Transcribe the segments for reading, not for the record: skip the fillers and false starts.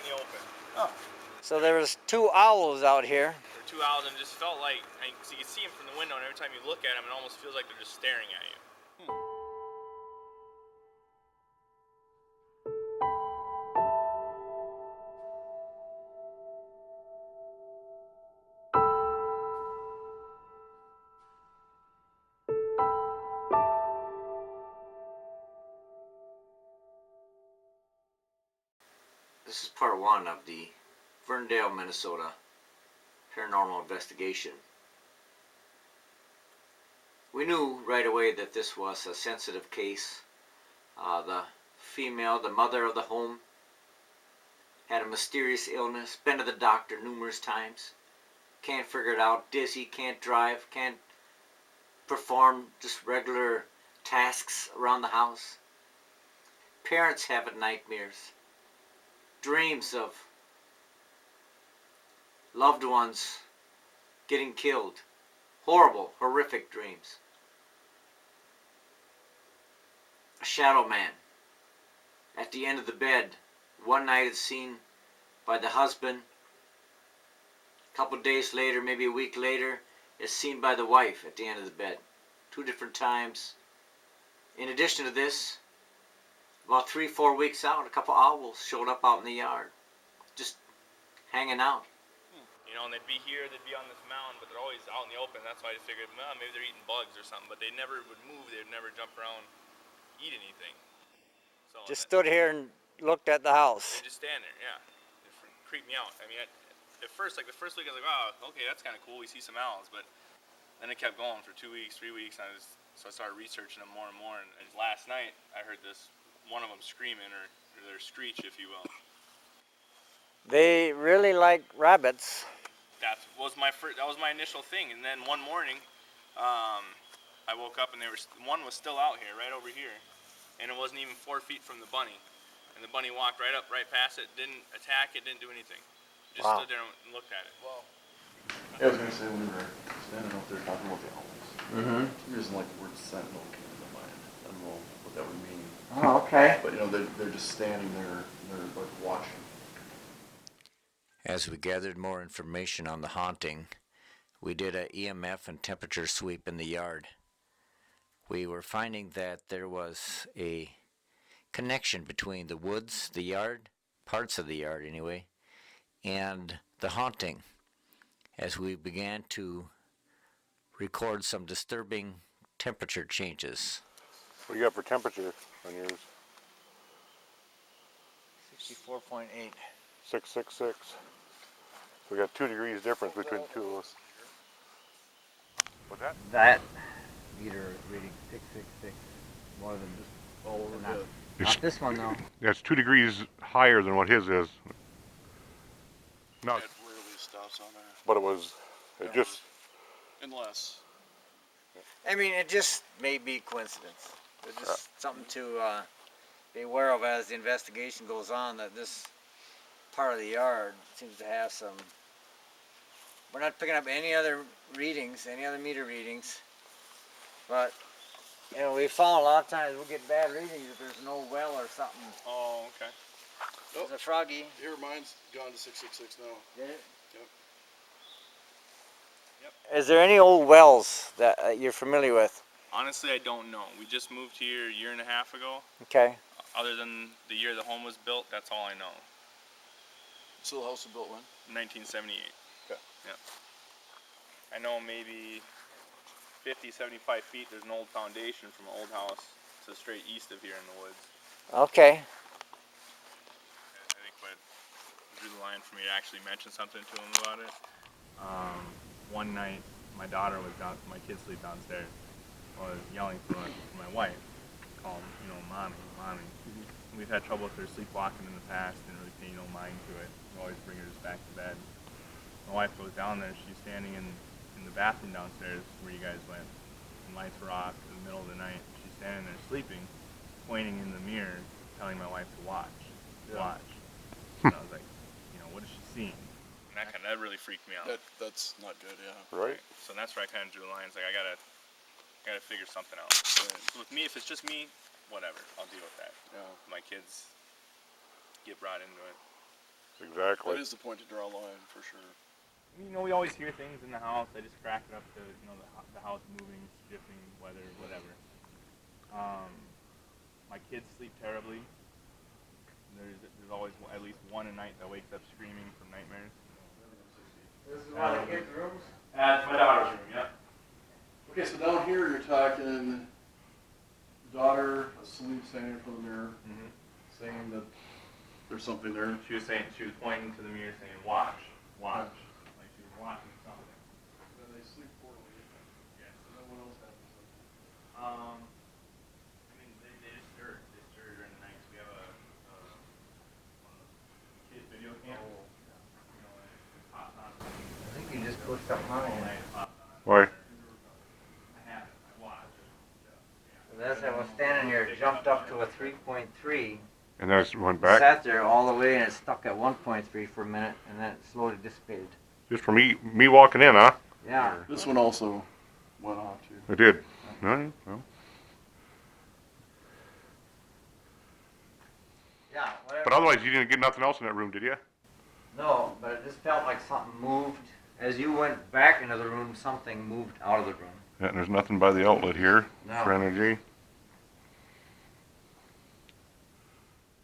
in the open. Oh. So there was 2 owls out here. There were 2 owls, and it just felt like, so you can see them from the window, and every time you look at them, it almost feels like they're just staring at you. This is part 1 of the Ferndale, Minnesota paranormal investigation. We knew right away that this was a sensitive case. The female, the mother of the home, had a mysterious illness, been to the doctor numerous times, can't figure it out, dizzy, can't drive, can't perform just regular tasks around the house. Parents having nightmares, dreams of loved ones getting killed, horrible, horrific dreams. A shadow man at the end of the bed. One night it's seen by the husband. A couple days later, maybe a week later, it's seen by the wife at the end of the bed. 2 different times. In addition to this, about 3-4 weeks out, a couple owls showed up out in the yard, just hanging out. You know, and they'd be here, they'd be on this mound, but they're always out in the open. That's why I figured, well, maybe they're eating bugs or something, but they never would move. They'd never jump around, eat anything. So just stood here and looked at the house. They just stand there, yeah. It creeped me out. I mean, at first, like the first week, I was like, oh, okay, that's kind of cool. We see some owls, but then it kept going for 2 weeks, 3 weeks, and so I started researching them more and more. And last night, I heard one of them screaming, or their screech, if you will. They really like rabbits. That was my initial thing, and then one morning, I woke up and one was still out here, right over here, and it wasn't even 4 feet from the bunny, and the bunny walked right past it, didn't attack it, didn't do anything, just stood there and looked at it. Wow. Yeah, I was gonna say when we were standing out there talking about the owls. Mm-hmm. The reason like the word Sentinel came to my mind. I don't know what that would mean. Oh, okay. But you know, they're just standing there, and they're like watching. As we gathered more information on the haunting, we did an EMF and temperature sweep in the yard. We were finding that there was a connection between the woods, the yard, parts of the yard anyway, and the haunting, as we began to record some disturbing temperature changes. What do you got for temperature on yours? 64.8. 666. We got 2 degrees difference between the two of us. What's that? That meter is reading 666. More than just all over Not this one though. That's 2 degrees higher than what his is. No, It rarely stops on there. but it just. Unless. I mean, it just may be coincidence. It's just something to be aware of as the investigation goes on, that this part of the yard seems to have some. We're not picking up any other readings, any other meter readings, but you know, we found a lot of times we'll get bad readings if there's no well or something. Oh, okay. There's a froggy. Here, mine's gone to 666 now. Did it? Yep. Is there any old wells that you're familiar with? Honestly, I don't know. We just moved here a year and a half ago. Okay. Other than the year the home was built, that's all I know. So the house was built when? 1978. Okay. Yep. I know maybe 50, 75 feet, there's an old foundation from an old house to straight east of here in the woods. Okay. I think what drew the line for me to actually mention something to him about it. One night, my kids sleep downstairs. I was yelling for my wife, calling, mommy, mommy. We've had trouble with her sleepwalking in the past, didn't really pay no mind to it. We always bring her just back to bed. My wife goes down there, she's standing in the bathroom downstairs where you guys went, and lights were off in the middle of the night. She's standing there sleeping, pointing in the mirror, telling my wife to watch, watch. And I was like, what is she seeing? And that really freaked me out. That's not good, yeah. Right. So that's where I kind of drew the line. It's like I gotta figure something out. So with me, if it's just me, whatever, I'll deal with that. Yeah. My kids get brought into it. Exactly. That is the point to draw a line, for sure. You know, we always hear things in the house. I just crack it up to, you know, the house moving, shifting, weather, whatever. My kids sleep terribly. There's always at least one a night that wakes up screaming from nightmares. This is one of the kids' rooms? That's my daughter's room, yep. Okay, so down here you're talking daughter asleep, standing in front of the mirror, saying that there's something there. She was pointing to the mirror saying, watch, watch. Like she was watching something. Then they sleep poorly. Yes. And then what else happens? I mean, they just stir. They stir during the night. So we have a one of those kid video cams. You know, it pops on. I think you just put something on All it. night it pops on. Why? I have it. I watch. As I was standing here, it jumped up to a 3.3. And then it went back? Sat there all the way and it stuck at 1.3 for a minute and then it slowly dissipated. Just for me walking in, huh? Yeah. This one also went off too. It did. No, well. Yeah, whatever. But otherwise, you didn't get nothing else in that room, did you? No, but it just felt like something moved. As you went back into the room, something moved out of the room. Yeah, and there's nothing by the outlet here No. for energy.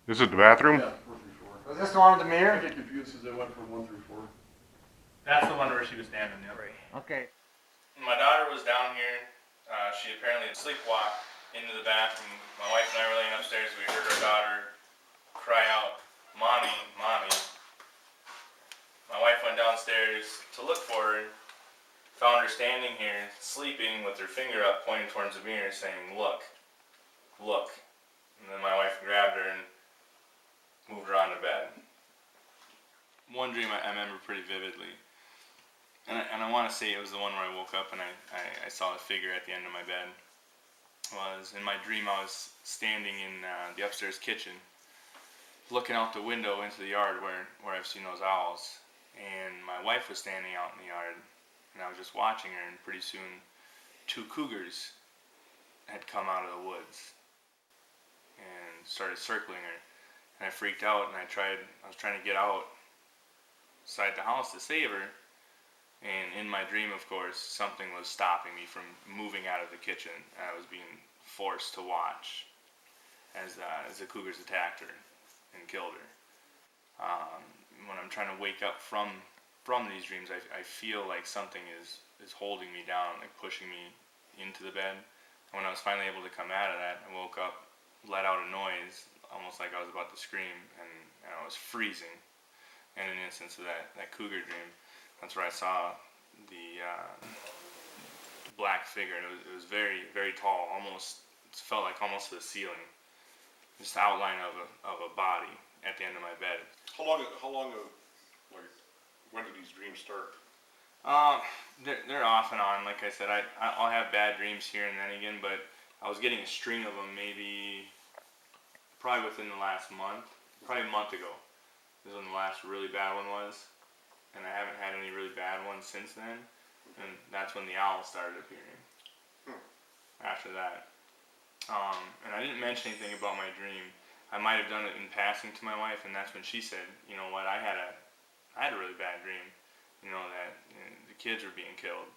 This is the bathroom? Yeah, 4 through 4. Was this the one with the I mirror? get confused because they went from 1 through 4. That's the one where she was standing. Yep. Okay. My daughter was down here. She apparently sleepwalked into the bathroom. My wife and I were laying upstairs. We heard our daughter cry out, "Mommy, mommy." My wife went downstairs to look for her. Found her standing here, sleeping with her finger up, pointing towards the mirror, saying, "Look, look." And then my wife grabbed her and moved her onto bed. One dream I remember pretty vividly. And I want to say it was the one where I woke up and I saw a figure at the end of my bed. In my dream I was standing in the upstairs kitchen, looking out the window into the yard where I've seen those owls. And my wife was standing out in the yard, and I was just watching her, and pretty soon 2 cougars had come out of the woods and started circling her. And I freaked out, and I was trying to get outside the house to save her. And in my dream, of course, something was stopping me from moving out of the kitchen. I was being forced to watch as the cougars attacked her and killed her. When I'm trying to wake up from these dreams, I feel like something is holding me down, like pushing me into the bed. And when I was finally able to come out of that, I woke up, let out a noise, almost like I was about to scream, and I was freezing. And in an instance of that cougar dream, that's where I saw the black figure. It was very, very tall, it felt like almost to the ceiling. Just the outline of a body at the end of my bed. How long like, when did these dreams start? They're off and on. Like I said, I'll have bad dreams here and then again, but I was getting a string of them probably within the last month, probably a month ago. This is when the last really bad one was, and I haven't had any really bad ones since then, and that's when the owls started appearing. After that. And I didn't mention anything about my dream. I might have done it in passing to my wife, and that's when she said, "You know what? I had a really bad dream. You know that the kids were being killed."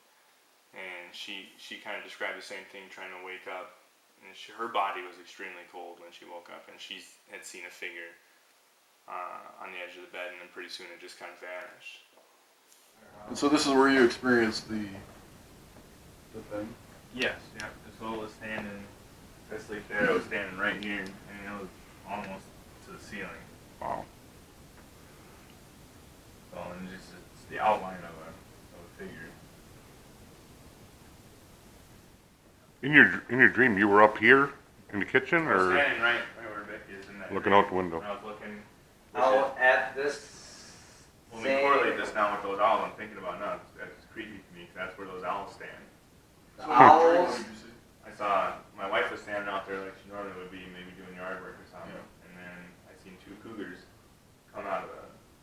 And she kind of described the same thing, trying to wake up. And her body was extremely cold when she woke up, and she had seen a figure on the edge of the bed, and then pretty soon it just kind of vanished. And so this is where you experienced the thing? Yes, yeah. So I was standing, I sleep there, I was standing right here, and it was almost to the ceiling. Wow. So, and it's the outline of a figure. In your dream, you were up here in the kitchen, I was or standing right where Becky is in that. looking out the window? I was looking. Out at this When we correlate this now with those owls, I'm thinking about now. That's creepy to me, 'cause that's where those owls stand. So owls? what did you see? I saw my wife was standing out there like she normally would be, maybe doing yard work or something, and then I seen 2 cougars come out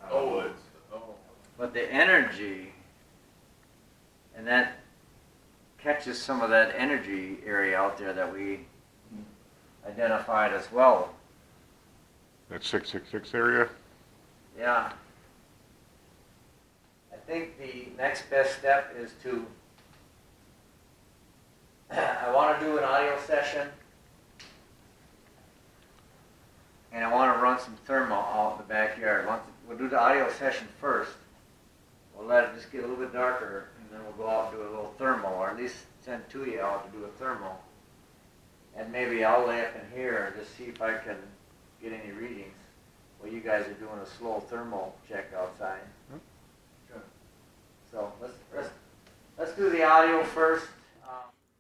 of the woods. Oh. But the energy, and that catches some of that energy area out there that we identified as well. That 666 area? Yeah. think the next best step is to, I want to do an audio session, and I want to run some thermal out in the backyard. We'll do the audio session first. We'll let it just get a little bit darker, and then we'll go out and do a little thermal, or at least send two of you out to do a thermal. And maybe I'll lay up in here and just see if I can get any readings while you guys are doing a slow thermal check outside. Sure. So let's do the audio first.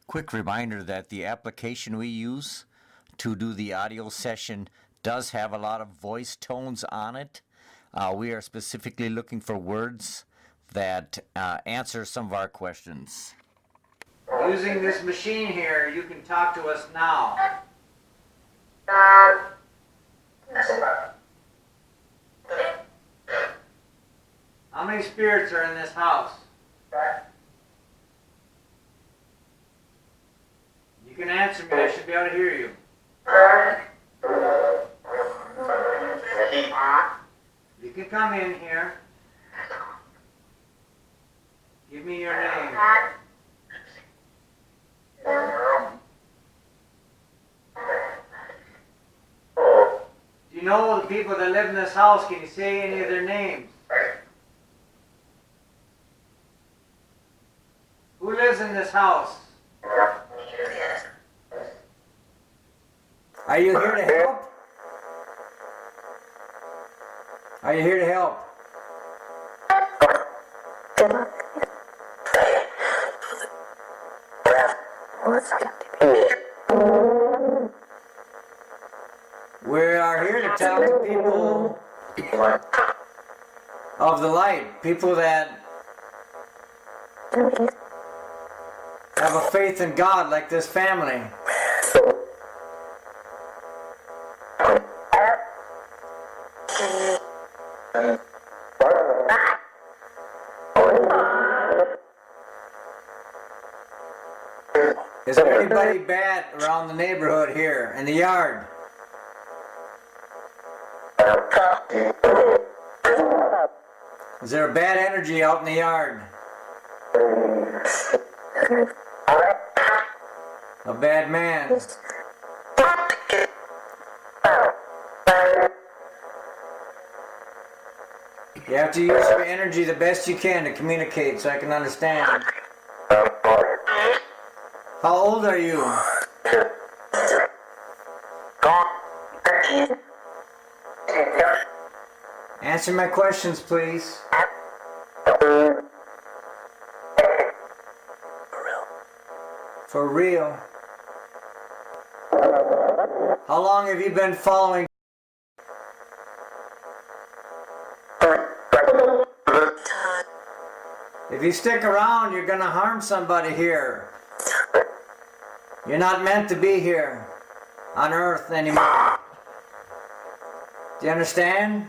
Quick reminder that the application we use to do the audio session does have a lot of voice tones on it. We are specifically looking for words that answer some of our questions. Using this machine here, you can talk to us now. How many spirits are in this house? You can answer me, I should be able to hear you. You can come in here. Give me your name. Do you know the people that live in this house? Can you say any of their names? Who lives in this house? Are you here to help? Are you here to help? We are here to talk to people of the light, people that have a faith in God like this family. Is there anybody bad around the neighborhood here in the yard? Is there a bad energy out in the yard? A bad man? You have to use your energy the best you can to communicate so I can understand. How old are you? Answer my questions, please. For real. How long have you been following? If you stick around, you're gonna harm somebody here. You're not meant to be here on Earth anymore. Do you understand?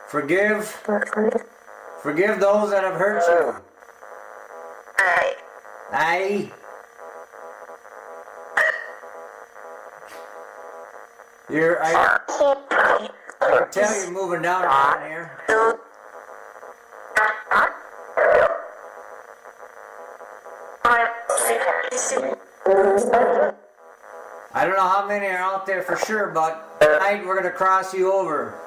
Forgive those that have hurt you. Aye. I can tell you're moving down around here. I don't know how many are out there for sure, but tonight we're going to cross you over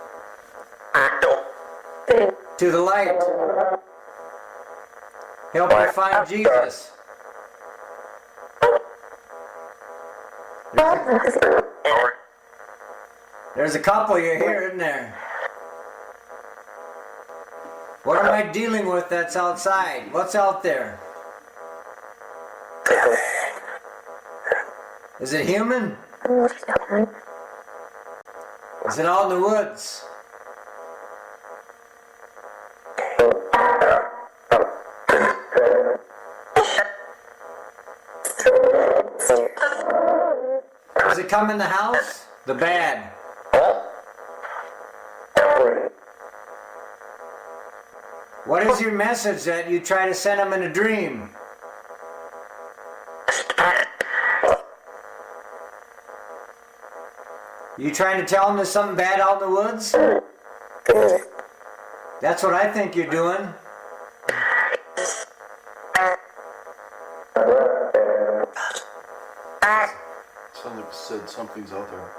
to the light. Help you find Jesus. There's a couple you here, isn't there? What am I dealing with that's outside? What's out there? Is it human? Is it out in the woods? Does it come in the house? The bad. What is your message that you try to send them in a dream? You trying to tell him there's something bad out in the woods? That's what I think you're doing. Sounds like you said something's out there.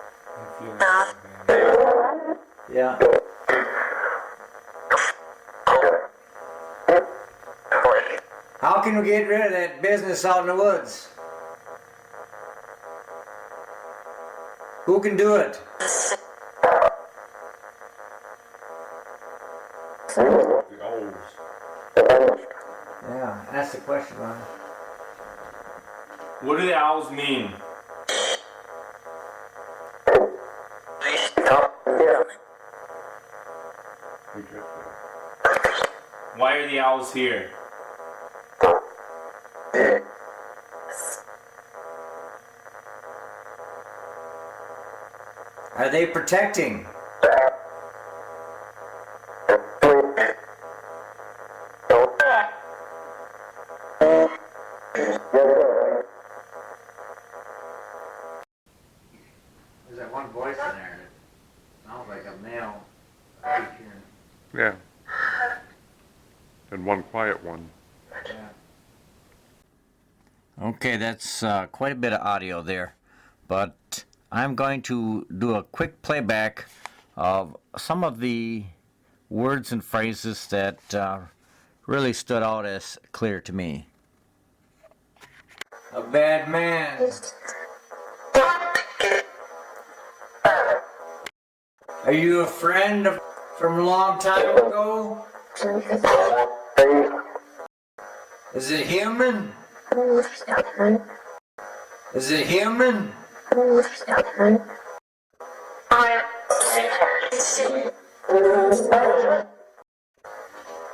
Yeah. How can we get rid of that business out in the woods? Who can do it? The owls. Yeah, that's the question, Ron. What do the owls mean? Why are the owls here? Are they protecting? There's that one voice in there that sounds like a male. I keep hearing. Yeah. And one quiet one. Yeah. Okay, that's quite a bit of audio there, but I'm going to do a quick playback of some of the words and phrases that really stood out as clear to me. A bad man. Are you a friend from a long time ago? Is it human? Is it human?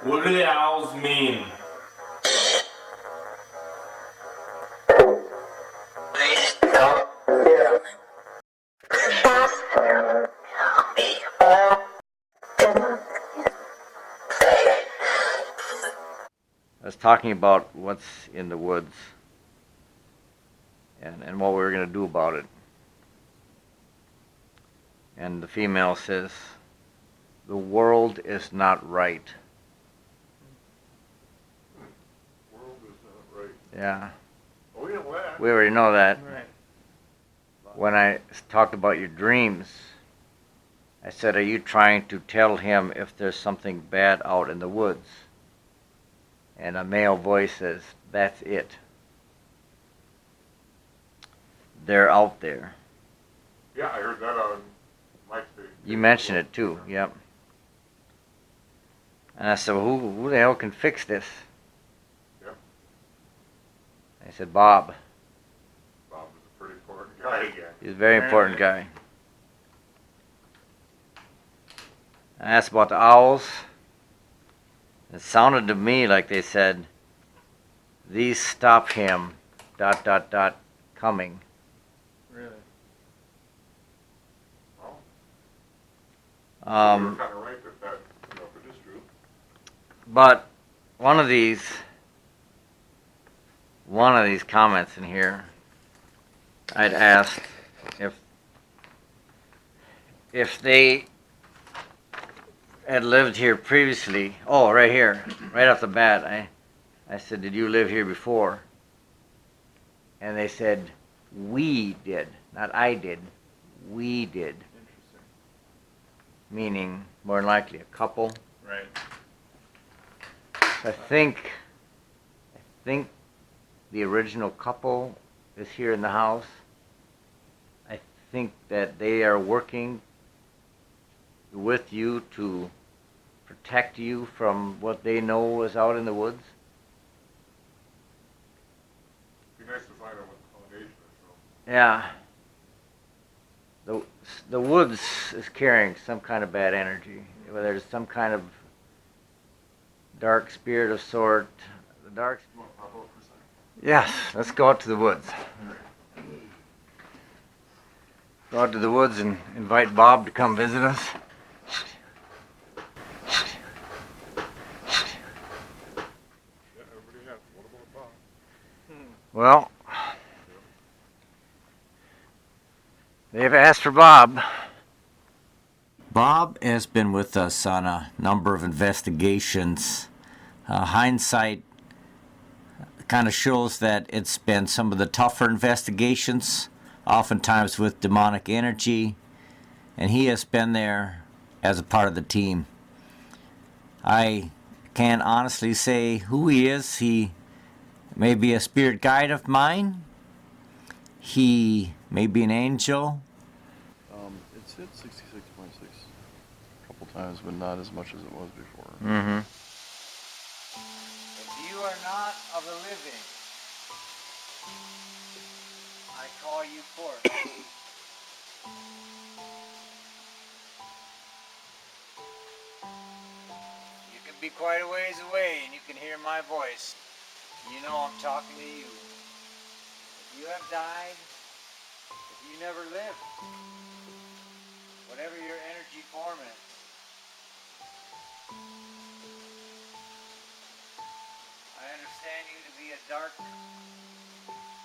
What do the owls mean? I was talking about what's in the woods and what we were going to do about it. And the female says, the world is not right. World is not right. Yeah, Oh, we know that. we already know that. Right. When I talked about your dreams, I said, are you trying to tell him if there's something bad out in the woods? And a male voice says, that's it. They're out there. Yeah, I heard that on my station. You mentioned it too, yep. And I said, well, who the hell can fix this? Yep. I said, Bob. Bob was a pretty important guy again. He's a very important guy. I asked about the owls. It sounded to me like they said, these stop him, ... coming. Really? Well, you're kind of right that if it is true. But one of these comments in here, I'd asked if they had lived here previously. Oh, right here, right off the bat, I said, did you live here before? And they said, we did, not I did, we did. Interesting. Meaning, more than likely, a couple. Right. I think the original couple is here in the house. I think that they are working with you to protect you from what they know is out in the woods. Be nice to find out what the foundation is, though. Yeah. The woods is carrying some kind of bad energy. Whether it's some kind of dark spirit of sort. The dark. You want to pop out for a second? Yes, let's go out to the woods. Go out to the woods and invite Bob to come visit us. Yeah, everybody has. What about Bob? Well, They've asked for Bob. Bob has been with us on a number of investigations. Hindsight kind of shows that it's been some of the tougher investigations, oftentimes with demonic energy, and he has been there as a part of the team. I can't honestly say who he is. He may be a spirit guide of mine. He may be an angel. It's hit 66.6 a couple times, but not as much as it was before. Mm-hmm. If you are not of the living, I call you forth. You can be quite a ways away and you can hear my voice. You know I'm talking to you. If you have died, if you never lived, whatever your energy form is, I understand you to be a dark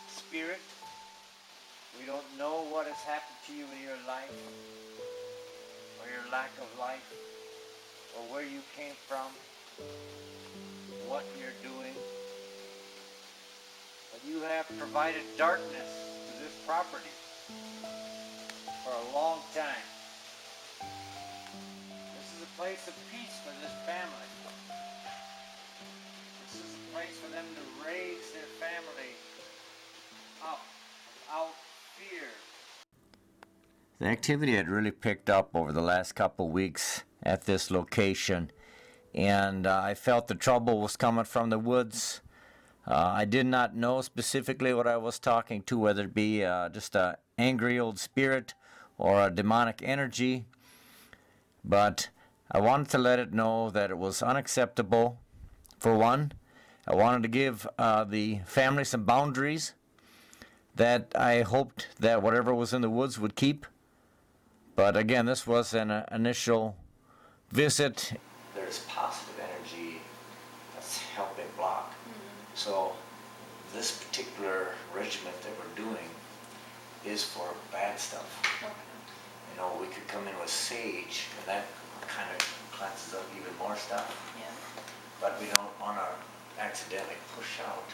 spirit. We don't know what has happened to you in your life, or your lack of life, or where you came from, what you're doing. But you have provided darkness to this property for a long time. This is a place of peace for this family. This is a place for them to raise their family up without fear. The activity had really picked up over the last couple weeks at this location, and I felt the trouble was coming from the woods. I did not know specifically what I was talking to, whether it be just an angry old spirit or a demonic energy, but I wanted to let it know that it was unacceptable. For one, I wanted to give the family some boundaries that I hoped that whatever was in the woods would keep. But again, this was an initial visit. There's positive energy that's helping block. So this particular regiment that we're doing is for bad stuff. Okay. You know, we could come in with sage, and that kind of cleanses up even more stuff. Yeah. But we don't want to accidentally push out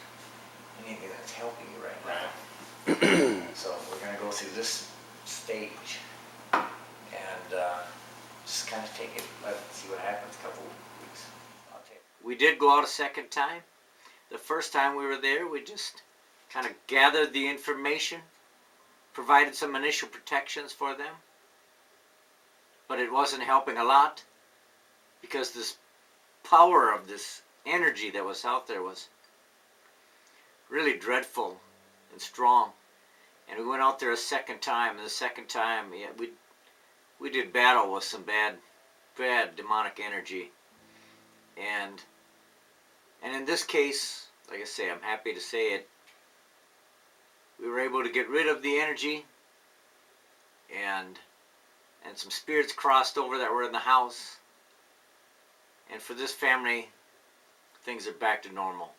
anything that's helping you right now. So we're going to go through this stage and just kind of take it, let's see what happens a couple weeks. We did go out a second time. The first time we were there, we just kind of gathered the information, provided some initial protections for them, but it wasn't helping a lot because this power of this energy that was out there was really dreadful and strong. And we went out there a second time, and the second time, yeah, we did battle with some bad demonic energy. And in this case, like I say, I'm happy to say it, we were able to get rid of the energy, and some spirits crossed over that were in the house. And for this family, things are back to normal.